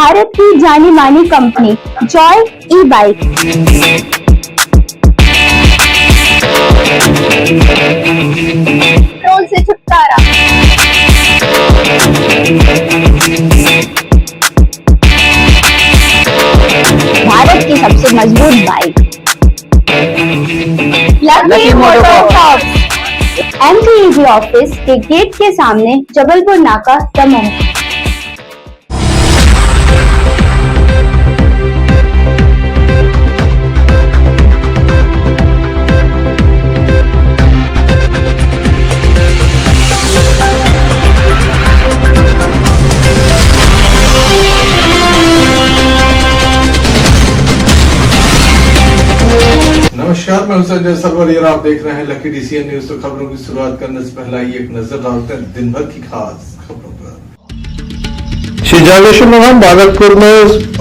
भारत की जानी मानी कंपनी जॉय ई बाइक। पेट्रोल से छुटकारा। भारत की सबसे मजबूत bike lucky MotoCorp. MPEG office के गेट के सामने, जबलपुर नाका, दमोह। नमस्कार, मैं संजय सरवर और आप देख रहे हैं लकी DCN न्यूज। तो खबरों की शुरुआत करने से पहले एक नजर डालते हैं दिन भर की खास खबरों पर। श्री जागेश्वर धाम भागलपुर में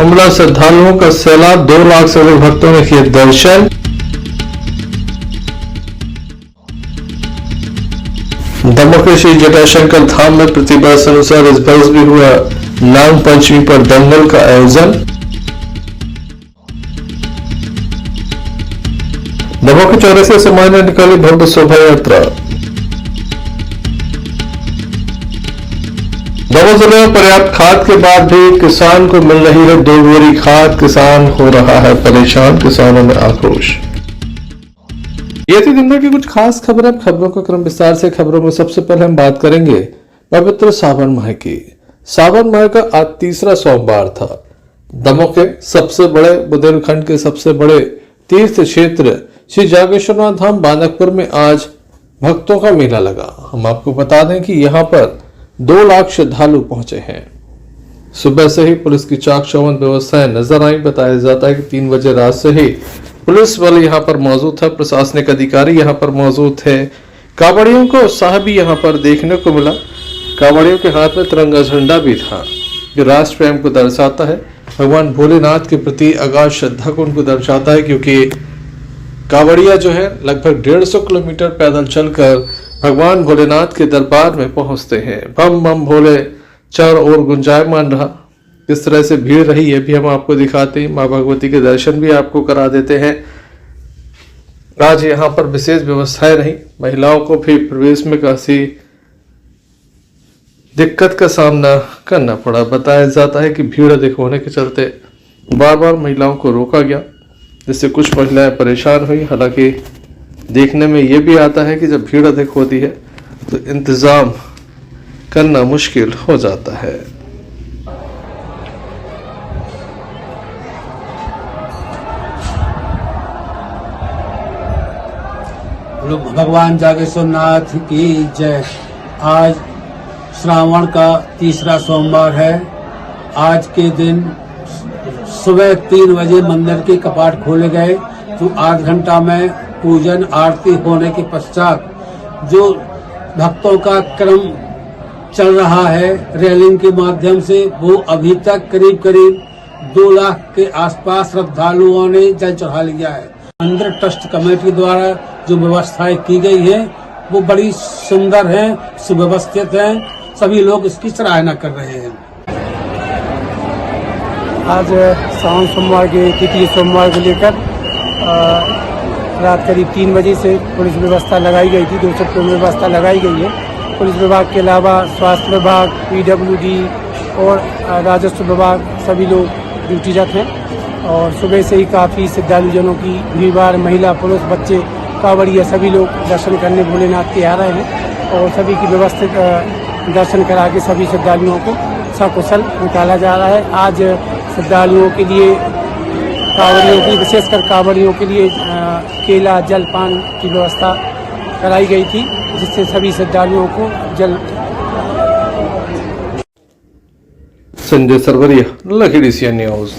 उमड़ा श्रद्धालुओं का सैलाब, 2 लाख से अधिक भक्तों ने किए दर्शन। दमोह के श्री जटाशंकर धाम में प्रतिवर्ष अनुसार इस वर्ष भी हुआ नाग पंचमी पर दंगल का आयोजन। दमोह के चौराहे से मायने निकाली भव्य शोभा यात्रा। दमोह जिले में पर्याप्त खाद के बाद भी किसान को मिल रही है 2 बोरी खाद, किसान हो रहा है परेशान, किसानों में आक्रोश। ये थी दिन भर की कुछ खास खबरें। खबरों का क्रम विस्तार से। खबरों में सबसे पहले हम बात करेंगे पवित्र सावन माह की। सावन माह का आज तीसरा सोमवार था। दमोह के सबसे बड़े बुंदेलखंड के सबसे बड़े तीर्थ क्षेत्र श्री जागेश्वर धाम बानकपुर में आज भक्तों का मेला लगा। हम आपको बता दें कि यहाँ पर 2 लाख श्रद्धालु पहुंचे हैं। सुबह से ही पुलिस की चाक चौबंद व्यवस्थाएं नजर आई। बताया जाता है कि 3 बजे रात से ही पुलिस बल यहाँ पर मौजूद था, प्रशासनिक अधिकारी यहाँ पर मौजूद थे। कांवड़ियों को उत्साह भी यहाँ पर देखने को मिला। कांवड़ियों के हाथ में तिरंगा झंडा भी था, जो राष्ट्र प्रेम को दर्शाता है, भगवान भोलेनाथ के प्रति अगाध श्रद्धा को उनको दर्शाता है। क्योंकि कांवड़िया जो है लगभग 150 किलोमीटर पैदल चलकर भगवान भोलेनाथ के दरबार में पहुंचते हैं। बम बम भोले चारों ओर गुंजायमान रहा। किस तरह से भीड़ रही ये भी हम आपको दिखाते हैं। मां भगवती के दर्शन भी आपको करा देते हैं। आज यहाँ पर विशेष व्यवस्थाएं रही। महिलाओं को भी प्रवेश में काफी दिक्कत का सामना करना पड़ा। बताया जाता है कि भीड़ अधिक होने के चलते बार बार महिलाओं को रोका गया, जिससे कुछ महिलाएं परेशान हुई। हालांकि देखने में यह भी आता है कि जब भीड़ अधिक होती है तो इंतजाम करना मुश्किल हो जाता है। भगवान जागेश्वर नाथ की जय। आज श्रावण का तीसरा सोमवार है। आज के दिन सुबह 3 बजे मंदिर के कपाट खोले गए, तो 8 घंटा में पूजन आरती होने के पश्चात जो भक्तों का क्रम चल रहा है रेलिंग के माध्यम से, वो अभी तक करीब करीब 2 लाख के आसपास श्रद्धालुओं ने जल चढ़ा लिया है। मंदिर ट्रस्ट कमेटी द्वारा जो व्यवस्थाएं की गई है वो बड़ी सुंदर हैं, सुव्यवस्थित हैं। सभी लोग इसकी सराहना कर रहे हैं। आज सावन सोमवार के तृतीय सोमवार को लेकर रात करीब 3 बजे से पुलिस व्यवस्था लगाई गई थी। 2 चक्रों में व्यवस्था लगाई गई है। पुलिस विभाग के अलावा स्वास्थ्य विभाग, PWD और राजस्व विभाग सभी लोग ड्यूटीरत हैं। और सुबह से ही काफ़ी श्रद्धालुजनों की भीड़, महिला, पुरुष, बच्चे, कांवड़िया सभी लोग दर्शन करने भोलेनाथ के आ रहे हैं। और सभी की व्यवस्थित दर्शन करा के सभी श्रद्धालुओं को सकुशल निकाला जा रहा है। आज श्रद्धालुओं के लिए, कांवड़ियों की, विशेषकर कांवड़ियों के लिए केला, जलपान की व्यवस्था कराई गई थी, जिससे सभी श्रद्धालुओं को जल। Sanjay Sarwaria, Lucky DCN news,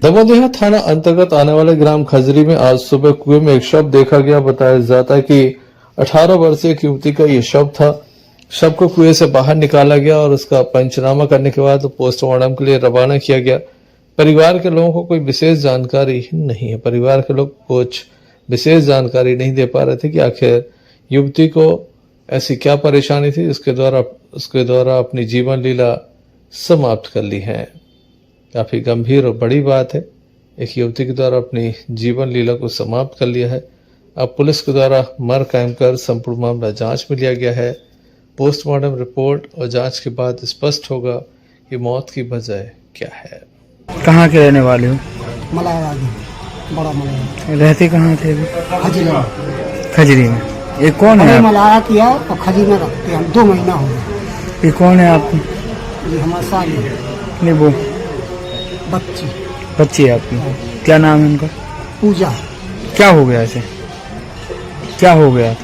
Damoh थाना अंतर्गत आने वाले ग्राम खजरी में आज सुबह कुएं में एक शव देखा गया। बताया जाता है कि 18 वर्षीय एक युवती का ये शव था। शव को कुएं से बाहर निकाला गया और उसका पंचनामा करने के बाद पोस्टमार्टम के लिए रवाना किया गया। परिवार के लोगों को कोई विशेष जानकारी नहीं है। परिवार के लोग कुछ विशेष जानकारी नहीं दे पा रहे थे कि आखिर युवती को ऐसी क्या परेशानी थी उसके द्वारा अपनी जीवन लीला समाप्त कर ली है। काफ़ी गंभीर और बड़ी बात है। एक युवती के द्वारा अपनी जीवन लीला को समाप्त कर लिया है। अब पुलिस के द्वारा मर कायम कर संपूर्ण मामला जांच में लिया गया है। पोस्टमार्टम रिपोर्ट और जांच के बाद स्पष्ट होगा कि मौत की वजह क्या है। कहाँ के रहने वाले हो? मलाया बड़ा मलाया। रहते कहाँ थे अभी? खजरी में। खजरी में। ये कौन है? मलाया किया और खजरी में रखते हम 2 महीना हो गया। ये कौन है आपकी? ये हमारे साली नहीं, वो बच्ची है आपकी। क्या नाम है उनका? पूजा। क्या हो गया ऐसे? क्या हो गया?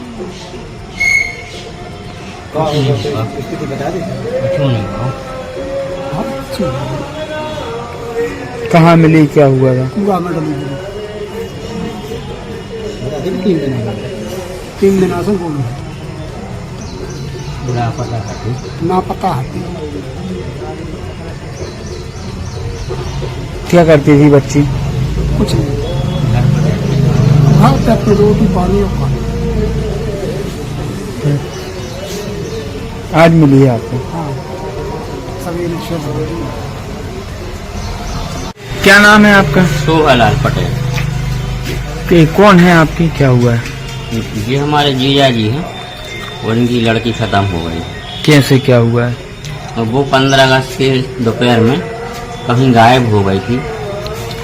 कहाँ मिली? क्या हुआ था? पूरा में डली 3 दिन से बोल ना पता है। क्या करती थी बच्ची? कुछ नहीं, घर पे अपनी रोटी पानी और खाना। आज मिली है आपको? हाँ, सवेरे 6 बजे। क्या नाम है आपका? सोहलाल पटेल। ये कौन है आपकी? क्या हुआ है? ये हमारे जीजा जी हैं, उनकी लड़की खत्म हो गई। कैसे क्या हुआ है? और वो 15 अगस्त के दोपहर में कहीं गायब हो गई थी।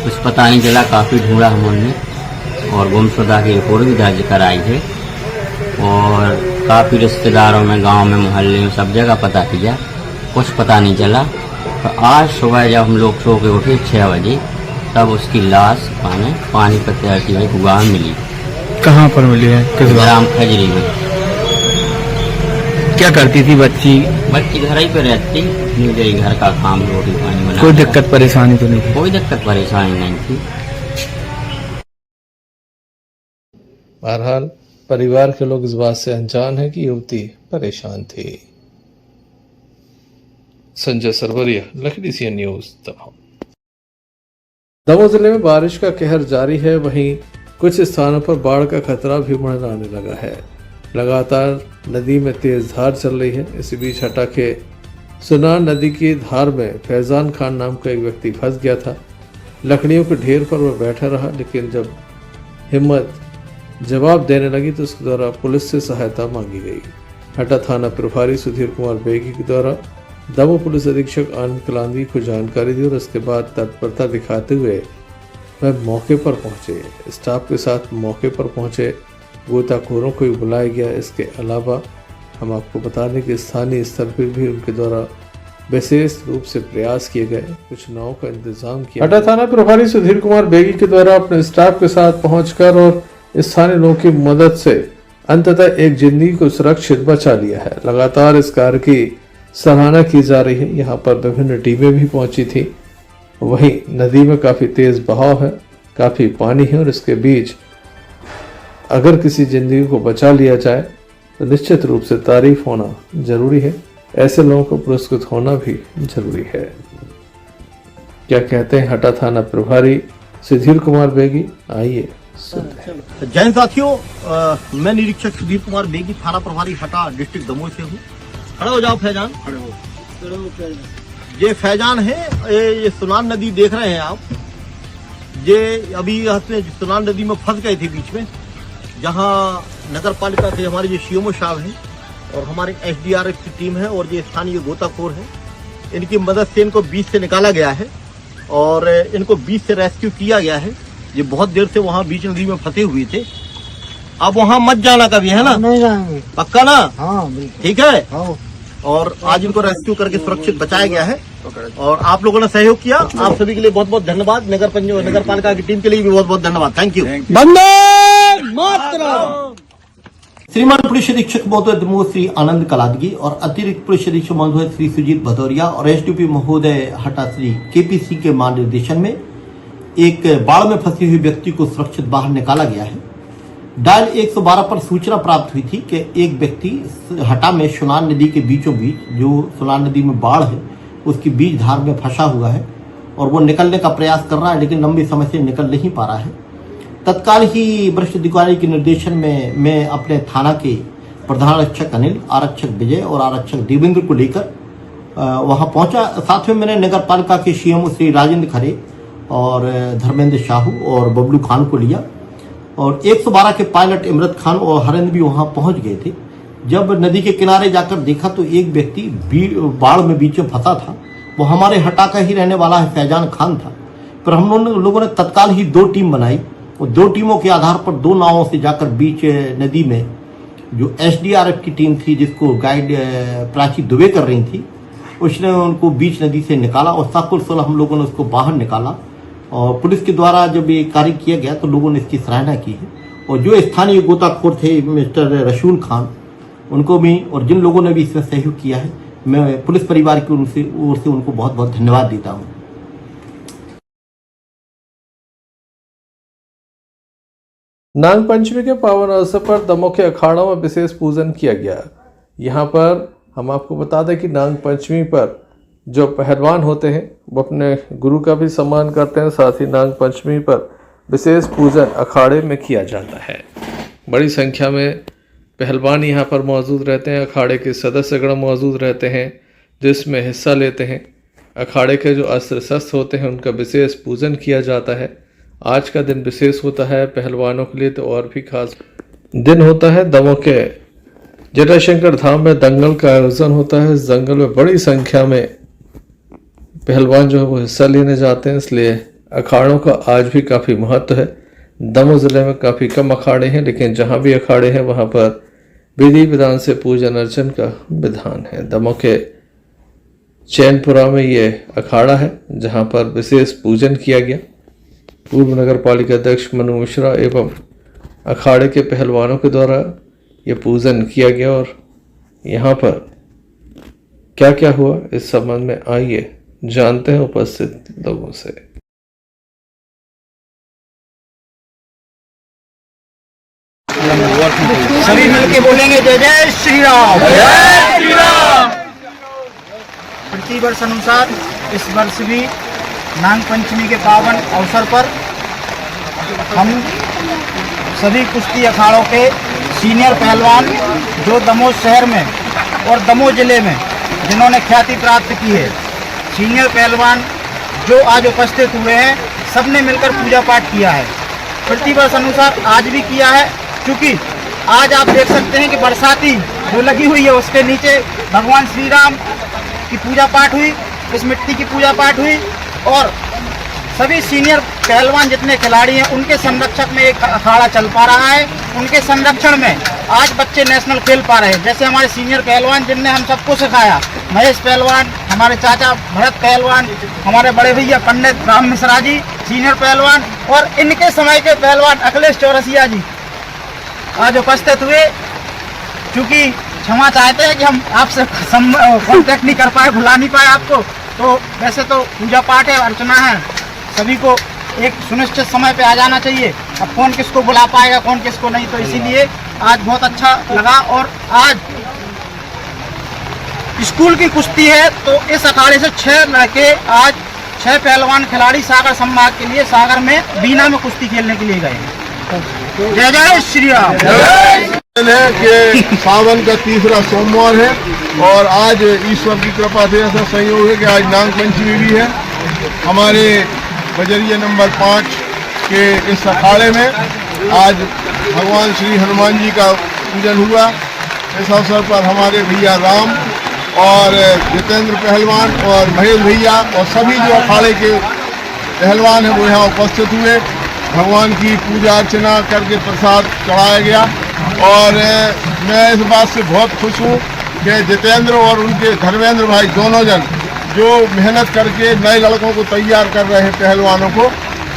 कुछ पता नहीं चला, काफ़ी ढूंढा हमने और गुमशुदा की रिपोर्ट भी दर्ज कराई है और काफ़ी रिश्तेदारों में, गांव में, मोहल्ले में सब जगह पता किया, कुछ पता नहीं चला। तो आज सुबह जब हम लोग सो के उठे 6 बजे, तब उसकी लाश पानी पर तैरती हुई कुआं में मिली। कहाँ पर मिली है? किस ग्राम खजरी में। क्या करती थी बच्ची? बच्ची घर ही पे रहती, मेरे घर का काम, रोटी पानी बना। कोई दिक्कत परेशानी तो नहीं थी? कोई दिक्कत परेशानी नहीं थी। बहरहाल परिवार के लोग इस बात से अनजान है कि युवती परेशान थी। Sanjay Sarwaria, Lucknow CN news, Damoh. दमोह जिले में बारिश का कहर जारी है। वहीं कुछ स्थानों पर बाढ़ का खतरा भी मंडराने लगा है। लगातार नदी में तेज धार चल रही है। इसी बीच हटा के सुनान नदी की धार में फैजान खान नाम का एक व्यक्ति फंस गया था। लकड़ियों के ढेर पर वह बैठा रहा, लेकिन जब हिम्मत जवाब देने लगी तो उसके द्वारा पुलिस से सहायता मांगी गई। हटा थाना प्रभारी सुधीर कुमार बेगी के द्वारा दमोह पुलिस अधीक्षक आनंद कलांदी को जानकारी दी और उसके बाद तत्परता दिखाते हुए वह मौके पर पहुंचे। स्टाफ के साथ मौके पर पहुंचे गोताखोरों को भी बुलाया गया। इसके अलावा हम आपको बता दें कि स्थानीय स्तर पर भी उनके द्वारा विशेष रूप से प्रयास किए गए। कुछ नावों का इंतजाम किया। हटा थाना प्रभारी सुधीर कुमार बेगी के द्वारा अपने स्टाफ के साथ पहुंचकर और स्थानीय लोगों की मदद से अंततः एक जिंदगी को सुरक्षित बचा लिया है। लगातार इस कार्य की सराहना की जा रही है। यहाँ पर विभिन्न टीमें भी पहुंची थी। वहीं नदी में काफी तेज बहाव है, काफी पानी है और इसके बीच अगर किसी जिंदगी को बचा लिया जाए तो निश्चित रूप से तारीफ होना जरूरी है। ऐसे लोगों को पुरस्कृत होना भी जरूरी है। क्या कहते हैं हटा थाना प्रभारी सुधीर कुमार बेगी, आइए सुनते हैं। जय हिंद साथियों, मैं निरीक्षक सुधीर कुमार बेगी, थाना प्रभारी हटा, डिस्ट्रिक्ट दमोह से हूँ। खड़े हो जाओ फैजान, खड़े हो। ये फैजान है, ये सुनान नदी देख रहे हैं आप। ये अभी सुनान नदी में फंस गए थे बीच में, जहाँ नगर पालिका से हमारे जो सीएमओ साहब हैं और हमारे एसडीआरएफ की टीम है और ये स्थानीय गोताखोर है, इनकी मदद से इनको बीच से निकाला गया है और इनको बीच से रेस्क्यू किया गया है। ये बहुत देर से वहाँ बीच नदी में फंसे हुए थे। अब वहाँ मत जाना कभी, है ना? नहीं जाएंगे। पक्का ना? हाँ, ठीक है। हाँ। और आज इनको रेस्क्यू करके सुरक्षित बचाया गया है और आप लोगों ने सहयोग किया। आप सभी के लिए बहुत बहुत धन्यवाद। नगर पालिका की टीम के लिए भी बहुत बहुत धन्यवाद। Thank you. वंदे मातरम। श्रीमान पुलिस अधीक्षक महोदय दमोह श्री आनंद कलादगी और अतिरिक्त पुलिस अधीक्षक महोदय श्री सुजीत भदौरिया और एसडीपी महोदय हटा श्री केपीसी के मार्गदर्शन में एक बाढ़ में फंसे हुए व्यक्ति को सुरक्षित बाहर निकाला गया है। डायल 112 पर सूचना प्राप्त हुई थी कि एक व्यक्ति हटा में सुनान नदी के बीचों बीच, जो सुनान नदी में बाढ़ है उसकी बीच धार में फंसा हुआ है और वो निकलने का प्रयास कर रहा है, लेकिन लंबे समय से निकल नहीं पा रहा है। तत्काल ही वरिष्ठ अधिकारी के निर्देशन में मैं अपने थाना के प्रधान आरक्षक अनिल, आरक्षक विजय और आरक्षक देवेंद्र को लेकर वहाँ पहुंचा। साथ में मैंने नगर पालिका के सीएमओ श्री राजेंद्र खरे और धर्मेंद्र साहू और बबलू खान को लिया, और 112 के पायलट इमरत खान और हरेंद्र भी वहां पहुंच गए थे। जब नदी के किनारे जाकर देखा तो एक व्यक्ति बाढ़ में बीच में फंसा था। वो हमारे हटा का ही रहने वाला है, फैजान खान था। पर हम लोगों ने तत्काल ही 2 टीम बनाई और 2 टीमों के आधार पर 2 नावों से जाकर बीच नदी में जो एसडीआरएफ की टीम थी, जिसको गाइड प्राची दुबे कर रही थी, उसने उनको बीच नदी से निकाला और सकुशल हम लोगों ने उसको बाहर निकाला। और पुलिस के द्वारा जब ये कार्य किया गया तो लोगों ने इसकी सराहना की है। और जो स्थानीय गोताखोर थे मिस्टर रसूल खान, उनको भी और जिन लोगों ने भी इसमें सहयोग किया है, मैं पुलिस परिवार की ओर से उनको बहुत बहुत धन्यवाद देता हूँ। नाग पंचमी के पावन अवसर पर दमोह के अखाड़ों में विशेष पूजन किया गया। यहाँ पर हम आपको बता दें कि नाग पंचमी पर जो पहलवान होते हैं वो अपने गुरु का भी सम्मान करते हैं। साथ ही नाग पंचमी पर विशेष पूजन अखाड़े में किया जाता है। बड़ी संख्या में पहलवान यहाँ पर मौजूद रहते हैं, अखाड़े के सदस्यगण मौजूद रहते हैं जिसमें हिस्सा लेते हैं। अखाड़े के जो अस्त्र शस्त्र होते हैं उनका विशेष पूजन किया जाता है। आज का दिन विशेष होता है पहलवानों के लिए, तो और भी खास दिन होता है। दमोह के जटाशंकर धाम में दंगल का आयोजन होता है। इस दंगल में बड़ी संख्या में पहलवान जो है वो हिस्सा लेने जाते हैं, इसलिए अखाड़ों का आज भी काफ़ी महत्व है। दमोह ज़िले में काफ़ी कम अखाड़े हैं, लेकिन जहाँ भी अखाड़े हैं वहाँ पर विधि विधान से पूजन अर्चन का विधान है। दमोह के चैनपुरा में ये अखाड़ा है जहाँ पर विशेष पूजन किया गया। पूर्व नगर पालिका अध्यक्ष मनु मिश्रा एवं अखाड़े के पहलवानों के द्वारा ये पूजन किया गया। और यहाँ पर क्या क्या हुआ इस संबंध में आइए जानते हैं उपस्थित लोगों से। सभी मिलके बोलेंगे जय जय श्री राम, जय श्री राम। प्रति वर्ष अनुसार इस वर्ष भी नाग पंचमी के पावन अवसर पर हम सभी कुश्ती अखाड़ों के सीनियर पहलवान जो दमोह शहर में और दमोह जिले में जिन्होंने ख्याति प्राप्त की है, सीनियर पहलवान जो आज उपस्थित हुए हैं, सबने मिलकर पूजा पाठ किया है। प्रतिवर्ष अनुसार आज भी किया है, क्योंकि आज आप देख सकते हैं कि बरसाती जो लगी हुई है उसके नीचे भगवान श्री राम की पूजा पाठ हुई, इस मिट्टी की पूजा पाठ हुई। और सभी सीनियर पहलवान जितने खिलाड़ी हैं उनके संरक्षक में एक अखाड़ा चल पा रहा है। उनके संरक्षण में आज बच्चे नेशनल खेल पा रहे हैं। जैसे हमारे सीनियर पहलवान जिनने हम सबको सिखाया, महेश पहलवान, हमारे चाचा भरत पहलवान, हमारे बड़े भैया पंडित राम मिश्रा जी सीनियर पहलवान, और इनके समय के पहलवान अखिलेश चौरसिया जी आज उपस्थित हुए। क्योंकि क्षमा चाहते हैं कि हम आपसे कॉन्टेक्ट नहीं कर पाए, भुला नहीं पाए आपको। तो वैसे तो पूजा पाठ है, अर्चना है, सभी को एक सुनिश्चित समय पे आ जाना चाहिए। अब कौन किसको बुला पाएगा, कौन किसको नहीं, तो इसीलिए आज बहुत अच्छा लगा। और आज स्कूल की कुश्ती है, तो इस अखाड़े से 6 लड़के, आज 6 पहलवान खिलाड़ी सागर संभाग के लिए सागर में बीना में कुश्ती खेलने के लिए गए हैं। जय जय श्री राम। है कि सावन का तीसरा सोमवार है और आज ईश्वर की कृपा से ऐसा संयोग है कि आज नाग पंचमी भी है। हमारे बजरिया नंबर 5 के इस अखाड़े में आज भगवान श्री हनुमान जी का पूजन हुआ। इस अवसर पर हमारे भैया राम और जितेंद्र पहलवान और महेश भैया और सभी जो अखाड़े के पहलवान हैं वो यहाँ उपस्थित हुए। भगवान की पूजा अर्चना करके प्रसाद चढ़ाया गया। और मैं इस बात से बहुत खुश हूँ कि जितेंद्र और उनके धर्मेंद्र भाई दोनों जन जो मेहनत करके नए लड़कों को तैयार कर रहे हैं पहलवानों को,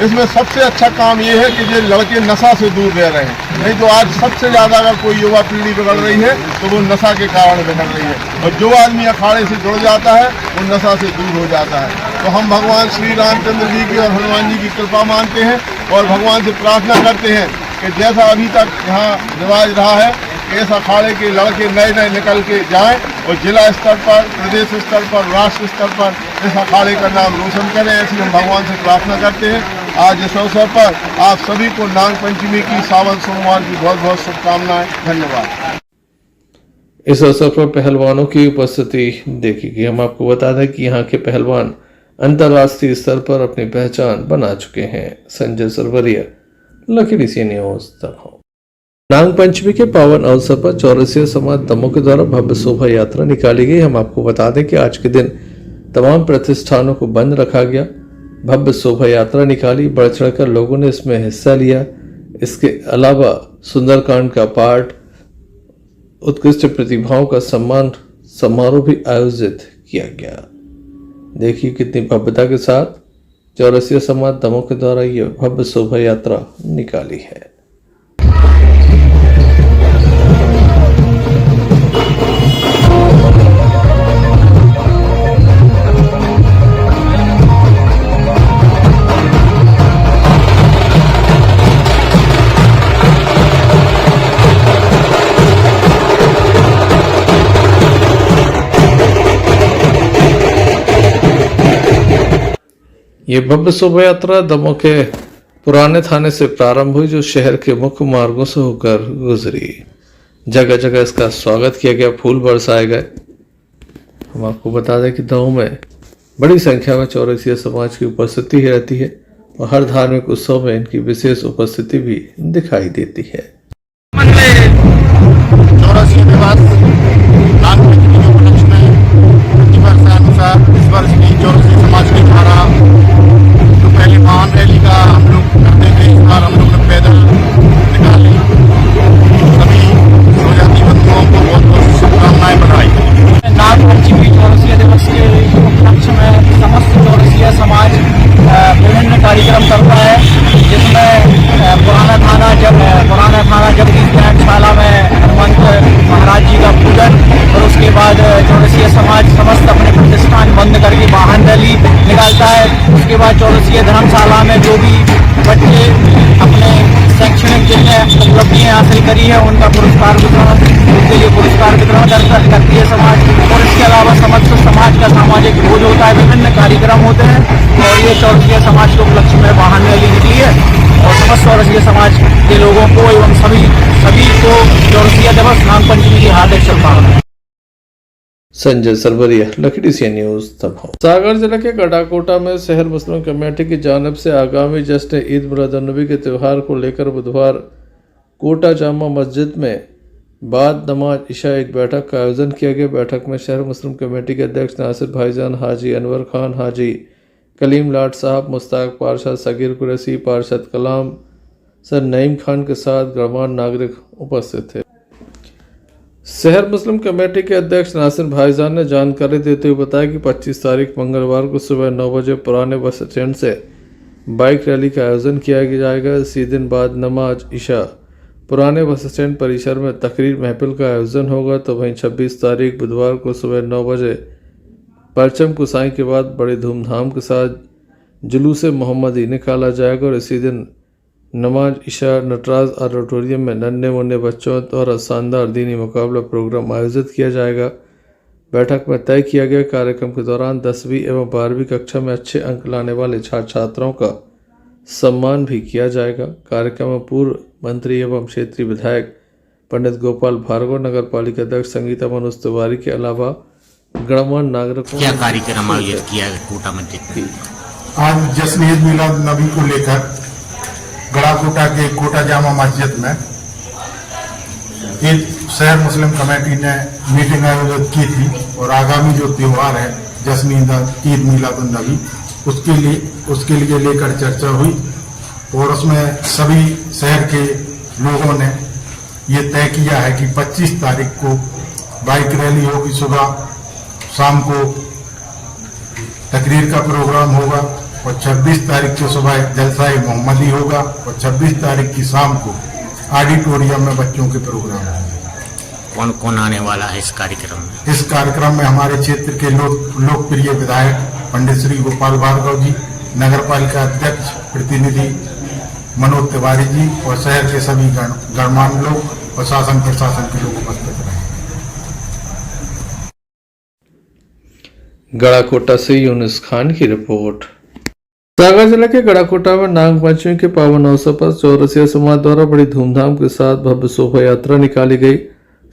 इसमें सबसे अच्छा काम ये है कि ये लड़के नशा से दूर रह रहे हैं। नहीं तो आज सबसे ज़्यादा अगर कोई युवा पीढ़ी बिगड़ रही है तो वो नशा के कारण बिगड़ रही है। और जो आदमी अखाड़े से जुड़ जाता है वो नशा से दूर हो जाता है। तो हम भगवान श्री रामचंद्र जी की और हनुमान जी की कृपा मानते हैं और भगवान से प्रार्थना करते हैं कि जैसा अभी तक यहाँ रिवाज रहा है, इस अखाड़े के लड़के नए नए निकल के जाएं और जिला स्तर पर, प्रदेश स्तर पर, राष्ट्र स्तर पर इस अखाड़े का नाम रोशन करें। ऐसी हम भगवान से प्रार्थना करते हैं। आज इस अवसर पर आप सभी को नाग पंचमी की, सावन सोमवार की बहुत बहुत शुभकामनाएं। धन्यवाद। इस अवसर पर पहलवानों की उपस्थिति देखी गई। हम आपको बता दें कि यहाँ के पहलवान अंतर्राष्ट्रीय स्तर पर अपनी पहचान बना चुके हैं। संजय सरवरिया, लखीडी सी न्यूज दमोह। नाग पंचमी के पावन अवसर पर चौरसिया समाज दमोह के द्वारा भव्य शोभा यात्रा निकाली गई। हम आपको बता दें कि आज के दिन तमाम प्रतिष्ठानों को बंद रखा गया। भव्य शोभा यात्रा निकाली, बढ़ चढ़कर लोगों ने इसमें हिस्सा लिया। इसके अलावा सुंदरकांड का पाठ, उत्कृष्ट प्रतिभाओं का सम्मान समारोह भी आयोजित किया गया। देखिए कितनी भव्यता के साथ चौरसिया समाज दमोह के द्वारा यह भव्य शोभा यात्रा निकाली है। ये भव्य शोभा यात्रा दमोह के पुराने थाने से प्रारंभ हुई, जो शहर के मुख्य मार्गों से होकर गुजरी। जगह जगह इसका स्वागत किया गया, फूल बरसाए गए। हम आपको बता दें कि दमोह में बड़ी संख्या में चौरसिया समाज की उपस्थिति रहती है और हर धार्मिक उत्सव में इनकी विशेष उपस्थिति भी दिखाई देती है। चौरसिया निवास नाग पंचमी के उपलक्ष्य में प्रतिवर्षानुसार इस वर्ष की चौरसिया समाज की धारा तो पहले वाहन रैली का हम लोग करते थे, इस बार हम लोग ने पैदल निकाली। सभी स्वजाति बंधुओं को बहुत बहुत शुभकामनाएं बधाई। नाग पंचमी चौरसिया दिवस के उपलक्ष्य में समस्त चौरसिया समाज विभिन्न कार्यक्रम करता है, जिसमें पुराना थाना जगदीश व्यायामशाला में हनुमंत महाराज जी का पूजन और उसके बाद चौरसिया समाज समस्त अपने प्रतिष्ठान बंद करके वाहन रैली निकालता है। उसके बाद चौरसिया धर्मशाला में जो भी बच्चे अपने शैक्षणिक जिनने उपलब्धियां हासिल करी है उनका पुरस्कार वितरण करती है समाज। और इसके अलावा समस्त समाज का सामाजिक बोझ होता है, विभिन्न कार्यक्रम होते हैं और ये चौरसिया समाज के उपलक्ष्य में वाहन रैली निकली है और समस्त चौरसिया समाज के लोगों को एवं सभी को चौरसिया दिवस नाग पंचमी की हार्दिक शुभकामनाएं। संजय सरवरिया, लखीडी सी न्यूज दमोह। सागर जिले के गढ़ाकोटा में शहर मुस्लिम कमेटी की जानिब से आगामी जश्न ईद मिलादुन्नबी के त्यौहार को लेकर बुधवार कोटा जामा मस्जिद में बाद नमाज इशा एक बैठक का आयोजन किया गया। बैठक में शहर मुस्लिम कमेटी के अध्यक्ष नासिर भाईजान, हाजी अनवर खान, हाजी कलीम लाट साहब, मुस्ताक पार्षद सगीर कुरैशी, पार्षद कलाम सर नईम खान के साथ गणमान्य नागरिक उपस्थित थे। शहर मुस्लिम कमेटी के अध्यक्ष नासिर भाईजान ने जानकारी देते हुए बताया कि 25 तारीख मंगलवार को सुबह 9 बजे पुराने बस स्टैंड से बाइक रैली का आयोजन किया जाएगा। इसी दिन बाद नमाज इशा पुराने बस स्टैंड परिसर में तकरीर महफिल का आयोजन होगा। तो वहीं 26 तारीख बुधवार को सुबह 9 बजे परचम कुसाई के बाद बड़े धूमधाम के साथ जुलूस मोहम्मदी निकाला जाएगा और इसी दिन नमाज इशा नटराज ऑडिटोरियम में नन्हे मुन्ने बच्चों द्वारा शानदार दीनी मुकाबला प्रोग्राम आयोजित किया जाएगा। बैठक में तय किया गया कार्यक्रम के दौरान 10वीं एवं 12वीं कक्षा में अच्छे अंक लाने वाले छात्र छात्राओं का सम्मान भी किया जाएगा। कार्यक्रम में पूर्व मंत्री एवं क्षेत्रीय विधायक पंडित गोपाल भार्गव, नगर पालिका अध्यक्ष संगीता मनोज तिवारी के अलावा गणमान्य नागरिकों क्या कार्यक्रम आयोजित किया कोटा मस्जिद में? आज जश्न ईद मिलाद नबी को लेकर गढ़ाकोटा के कोटा जामा मस्जिद में ईद शहर मुस्लिम कमेटी ने मीटिंग आयोजित की थी और आगामी जो त्यौहार है जश्न ईद मिलाद नबी उसके लिए लेकर चर्चा हुई और उसमें सभी शहर के लोगों ने ये तय किया है कि 25 तारीख को बाइक रैली होगी, सुबह शाम को तकरीर का प्रोग्राम होगा और 26 तारीख को सुबह जलसाए मोहम्मदी होगा और 26 तारीख की शाम को ऑडिटोरियम में बच्चों के प्रोग्राम होंगे। कौन कौन आने वाला है इस कार्यक्रम में? इस कार्यक्रम में हमारे क्षेत्र के लोकप्रिय विधायक पंडित श्री गोपाल भार्गव जी, नगर पालिका अध्यक्ष प्रतिनिधि मनोज तिवारी जी और शहर के सभी गणमान्य लोग और शासन प्रशासन के लोग उपस्थित रहे। गढ़ाकोटा से यूनुस खान की रिपोर्ट। सागर जिले के गढ़ाकोटा में नाग पंचमी के पावन अवसर पर चौरसिया समाज द्वारा बड़ी धूमधाम के साथ भव्य शोभा यात्रा निकाली गई।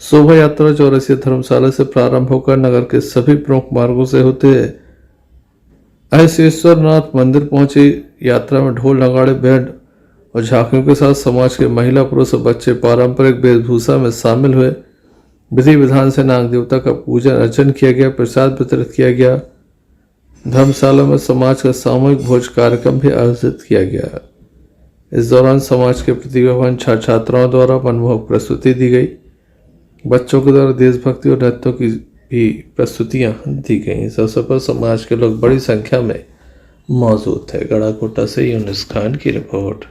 शोभा यात्रा चौरसिया धर्मशाला से प्रारंभ होकर नगर के सभी प्रमुख मार्गों से होते अहसेश्वर नाथ मंदिर पहुंची। यात्रा में ढोल नगाड़े बैंड और झांकियों के साथ समाज के महिला पुरुष और बच्चे पारंपरिक वेशभूषा में शामिल हुए। विधि विधान से नाग देवता का पूजन अर्चन किया गया, प्रसाद वितरित किया गया। धर्मशाला में समाज का सामूहिक भोज कार्यक्रम भी आयोजित किया गया। इस दौरान समाज के प्रतिभावान छात्र छात्राओं द्वारा मनमोहक प्रस्तुति दी गई। बच्चों के द्वारा देशभक्ति और नृत्यों की भी प्रस्तुतियां दी गई। इस अवसर पर समाज के लोग बड़ी संख्या में मौजूद थे। गढ़ाकोटा से यूनुस खान की रिपोर्ट।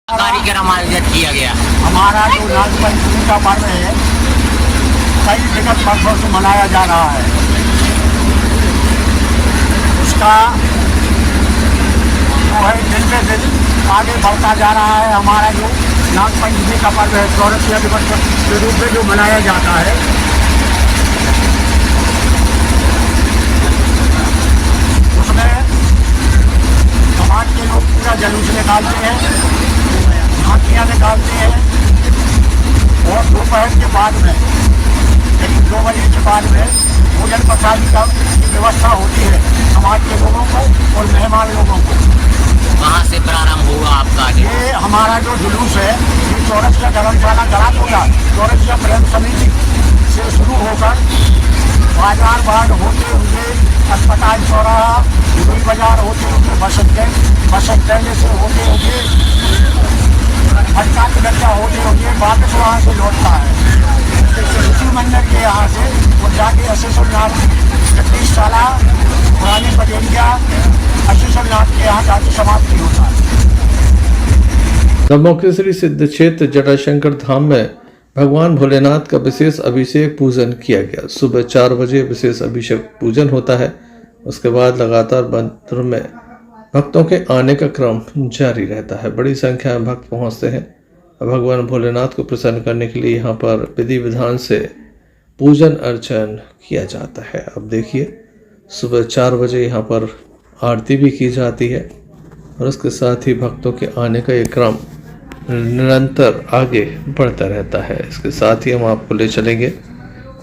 कार्यक्रम आयोजित किया गया। हमारा जो नागपंचमी का पर्व है कई विगत वर्षों से मनाया जा रहा है। उसका जो है दिन पे दिन आगे बढ़ता जा रहा है। हमारा जो नागपंचमी का पर्व है चौरसिया दिवस के रूप में जो मनाया जाता है, उसमें समाज के लोग पूरा जुलूस निकालते हैं, झांकियाँ निकालते हैं और दोपहर के बाद में करीब 2 बजे के बाद में भोजन प्रसादी का व्यवस्था होती है समाज के लोगों को और मेहमान लोगों को। कहाँ से प्रारंभ होगा आपका? ये हमारा जो जुलूस है ये चौरसिया धर्मशाला गढ़ाकोटा चौरसिया प्रेम समिति से शुरू होकर बाजार बाग होते हुए अस्पताल चौराहा बिजली बाजार होते हुए बस अड्डे से होते हुए भटका की लड़का होते हुए वापस वहाँ से लौटता है। इसी मंदिर के यहाँ से वो जाके अशेषनाथ 36 साला पुरानी पटेलिया अशेषनाथ के यहाँ जाके समाप्ति होता है। ब्रह्मोकेसरी सिद्ध क्षेत्र जटाशंकर धाम में भगवान भोलेनाथ का विशेष अभिषेक पूजन किया गया। सुबह 4 बजे विशेष अभिषेक पूजन होता है। उसके बाद लगातार मंदिर में भक्तों के आने का क्रम जारी रहता है। बड़ी संख्या में भक्त पहुंचते हैं और भगवान भोलेनाथ को प्रसन्न करने के लिए यहाँ पर विधि विधान से पूजन अर्चन किया जाता है। अब देखिए सुबह 4 बजे यहाँ पर आरती भी की जाती है और उसके साथ ही भक्तों के आने का ये क्रम निरंतर आगे बढ़ता रहता है। इसके साथ ही हम आपको ले चलेंगे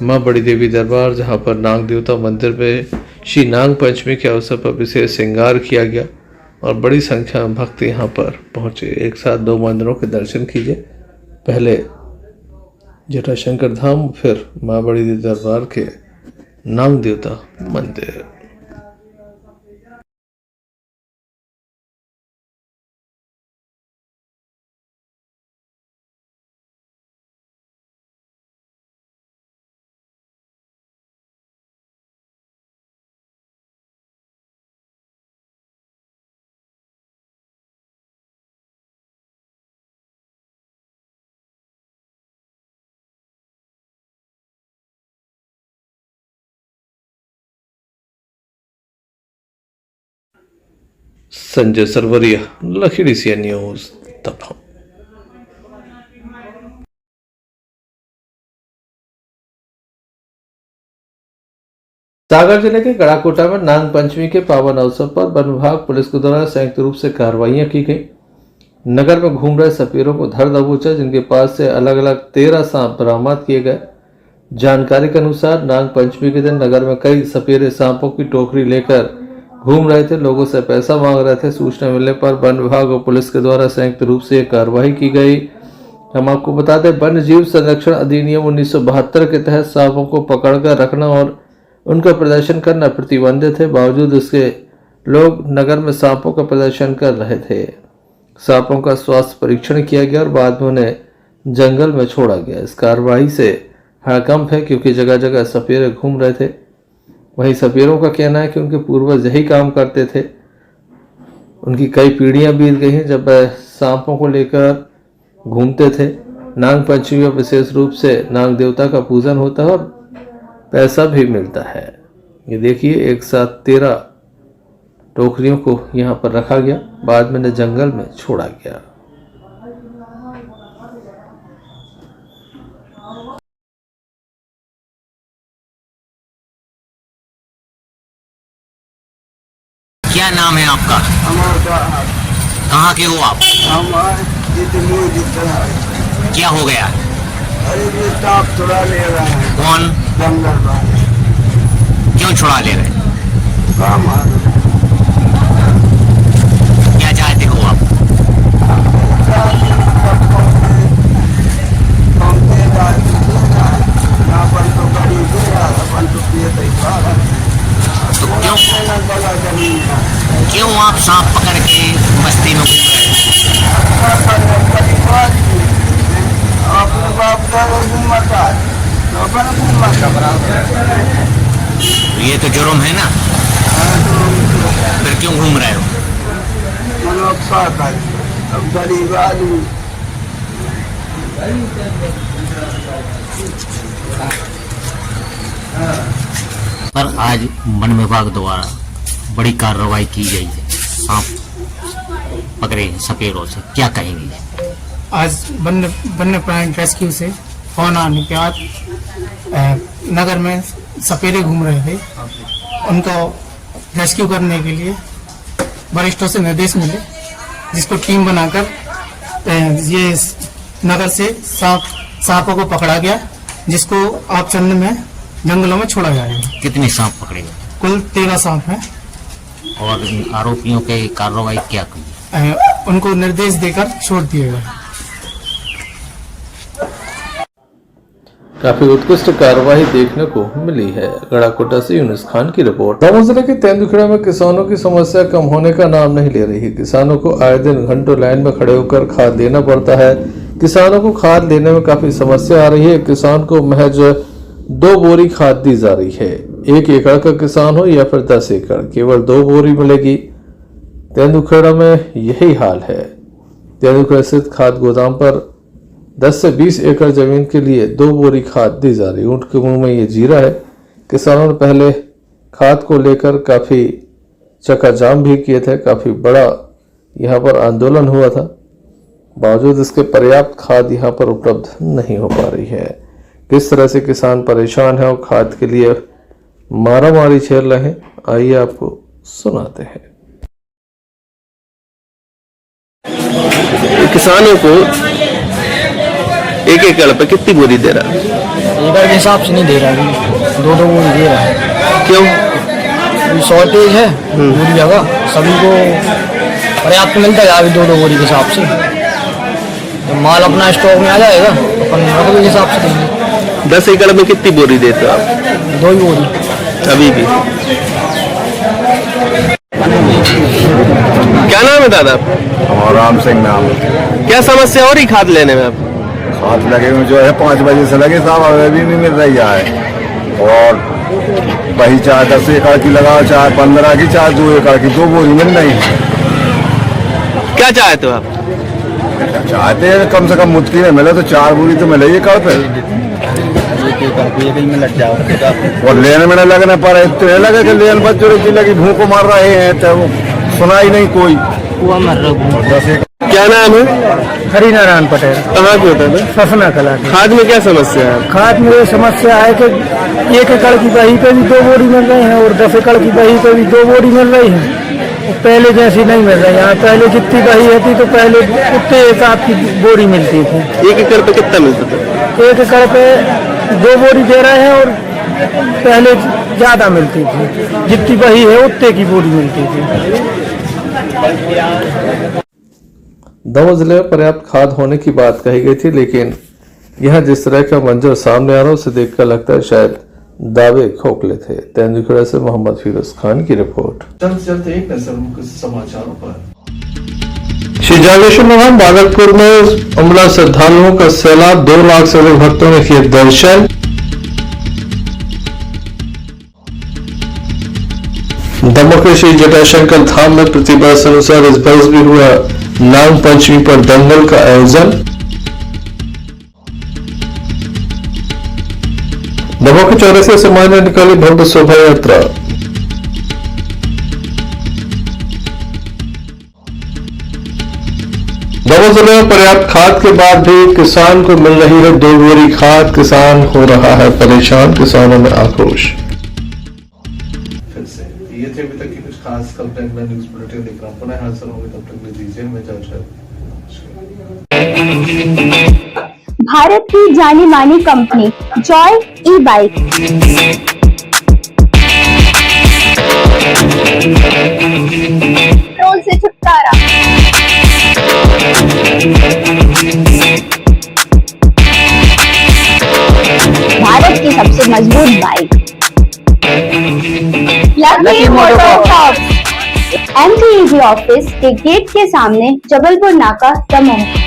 माँ बड़ी देवी दरबार, जहाँ पर नाग देवता मंदिर में श्री नाग पंचमी के अवसर पर विशेष श्रृंगार किया गया और बड़ी संख्या में भक्त यहाँ पर पहुँचे। एक साथ 2 मंदिरों के दर्शन कीजिए, पहले जटाशंकर धाम फिर माँ बड़ी देवी दरबार के नाग देवता मंदिर। संजय सरवरिया, लखीडी सी न्यूज तमाम। सागर जिले के गढ़ाकोटा में नाग पंचमी के पावन अवसर पर वन विभाग पुलिस के द्वारा संयुक्त रूप से कार्रवाइयां की गई। नगर में घूम रहे सपेरों को धर दबोचा, जिनके पास से अलग अलग 13 सांप बरामद किए गए। जानकारी के अनुसार नाग पंचमी के दिन नगर में कई सपेरे सांपों की टोकरी लेकर घूम रहे थे, लोगों से पैसा मांग रहे थे। सूचना मिलने पर वन विभाग और पुलिस के द्वारा संयुक्त रूप से कार्रवाई की गई हम आपको बता दें, वन्य जीव संरक्षण अधिनियम 1972 के तहत सांपों को पकड़कर रखना और उनका प्रदर्शन करना प्रतिबंधित है। बावजूद इसके लोग नगर में सांपों का प्रदर्शन कर रहे थे। सांपों का स्वास्थ्य परीक्षण किया गया और बाद में उन्हें जंगल में छोड़ा गया। इस कार्रवाई से हड़कंप है क्योंकि जगह जगह सपेरे घूम रहे थे। वहीं सपेरों का कहना है कि उनके पूर्वज यही काम करते थे। उनकी कई पीढ़ियां बीत गई हैं जब वह सांपों को लेकर घूमते थे। नाग पंचमी में विशेष रूप से नाग देवता का पूजन होता है और पैसा भी मिलता है। ये देखिए, एक साथ 13 टोकरियों को यहाँ पर रखा गया, बाद में इन्हें जंगल में छोड़ा गया। क्या नाम है आपका? कहाँ के हो आप? क्या हो गया? अरे ये स्टाफ छुड़ा ले रहा है। कौन? जंगल वाले। क्यों छुड़ा ले रहे? काम आ रहा है। क्या चाहते हो आप? तो क्यों आप सांप पकड़ के मस्ती में घूम रहे हैं? ये तो जुर्म है ना, फिर क्यों घूम रहे हो? गरीब आदमी। पर आज वन विभाग द्वारा बड़ी कार्रवाई की गई है, सांप पकड़े सपेरों से, क्या कहेंगे? आज वन्य प्राणी रेस्क्यू से फोन आने के बाद नगर में सपेरे घूम रहे थे, उनको रेस्क्यू करने के लिए वरिष्ठों से निर्देश मिले, जिसको टीम बनाकर ये नगर से सांपों को पकड़ा गया, जिसको आप चंद में जंगलों में छोड़ा जाएगा। कितने सांप पकड़े गए? कुल 13 सांप हैं। और आरोपियों के कार्रवाई क्या की? उनको निर्देश देकर छोड़ दिए गए। काफी उत्कृष्ट कार्रवाई देखने को मिली है। गढ़ाकोटा से यूनुस खान की रिपोर्ट। रामपुर जिले के तेंदुखेड़ा में किसानों की समस्या कम होने का नाम नहीं ले रही है। किसानों को आए दिन घंटों लाइन में खड़े होकर खाद लेना पड़ता है। किसानों को खाद लेने में काफी समस्या आ रही है। किसान को महज 2 बोरी खाद दी जा रही है। 1 एकड़ का किसान हो या फिर 10 एकड़, केवल 2 बोरी मिलेगी। तेंदुखेड़ा में यही हाल है। तेंदुखेड़ा स्थित खाद गोदाम पर 10 से 20 एकड़ जमीन के लिए 2 बोरी खाद दी जा रही। ऊंट के मुंह में ये जीरा है। किसानों ने पहले खाद को लेकर काफी चक्काजाम भी किए थे। काफी बड़ा यहाँ पर आंदोलन हुआ था। बावजूद इसके पर्याप्त खाद यहाँ पर उपलब्ध नहीं हो पा रही है। किस तरह से किसान परेशान है और खाद के लिए मारामारी झेल रहे हैं, आइए आपको सुनाते हैं। किसानों को 1 एकड़ पे कितनी बोरी दे रहा है? एकड़ के हिसाब से नहीं दे रहा, 2-2 बोरी दे रहा है। क्यों? शॉर्टेज है पूरी जगह, सभी को पर्याप्त मिलता है अभी 2-2 बोरी के हिसाब से। तो माल अपना स्टॉक में आ जाएगा, अपन रकबे के हिसाब से देंगे। 10 एकड़ में कितनी बोरी देते हो आप? 2 ही बोरी अभी भी। क्या नाम है दादा? राम सिंह नाम। क्या समस्या हो रही खाद लेने में? आप खाद लगे हुए जो है 5 बजे से लगे साहब, अभी नहीं मिल रही है। और वही चाहे 10 एकड़ की लगाओ, चाहे 15 की, चाहे 2 एकड़ की, 2 बोरी मिल रही है। क्या चाहते हो आप? चाहते हैं कम से कम मुट्ठी में मिले तो 4 बोरी तो मिले एकड़ पे, में लग जाओ। और लेने में न लगने पर इतने लगे कि लेन बच्चों की लगी भूख को मार रहे हैं, तो सुना ही नहीं कोई। क्या नाम है? हरिनारायण पटेल। कहाँ के होता है? ससना कला के। खाद में क्या समस्या है? खाद में ये समस्या है कि 1 एकड़ की बही पे भी 2 बोरी मिल रही है और 10 एकड़ की बही पे भी 2 बोरी मिल रही है। पहले जैसी नहीं मिल रही है। पहले जितनी बही होती तो पहले उतने हिसाब की बोरी मिलती थी। 1 एकड़ पे कितना मिलता था? 1 एकड़ पे 2 बोरी दे रहे हैं और पहले ज्यादा मिलती थी। जितनी बही है उतने की बोरी मिलती थी। दमोह जिले में पर्याप्त खाद होने की बात कही गई थी, लेकिन यहाँ जिस तरह का मंजर सामने आ रहा है उसे देखकर लगता है शायद दावे खोखले थे। तेंदुखेड़ा से मोहम्मद फिरोज खान की रिपोर्ट। चलते एक नजर कुछ समाचारों पर। श्री जागेश्वर धाम भागलपुर में उमड़ा श्रद्धालुओं का सैलाब, 2 लाख से अधिक भक्तों ने किए दर्शन। दमोह के श्री जटाशंकर धाम में प्रतिवर्ष अनुसार इस वर्ष भी हुआ नाग पंचमी पर दंगल का आयोजन। दमोह के चौरासी समाज ने निकाली भव्य शोभा यात्रा। दमोह जिले में पर्याप्त खाद के बाद भी किसान को मिल रही है 2 बोरी खाद, किसान हो रहा है परेशान, किसानों में आक्रोश। फिर से ये थे अभी तक की कुछ खास खबरें। मैं न्यूज बुलेटिन देख रहा हूँ, पुनः हाजिर होंगे, तब तक में दीजिए मैं भारत की जानी मानी कंपनी जॉय ई बाइक पेट्रोल से छुटकारा, भारत की सबसे मजबूत bike lucky MotoCorp, NTEB office के गेट के सामने, जबलपुर नाका, दमोह।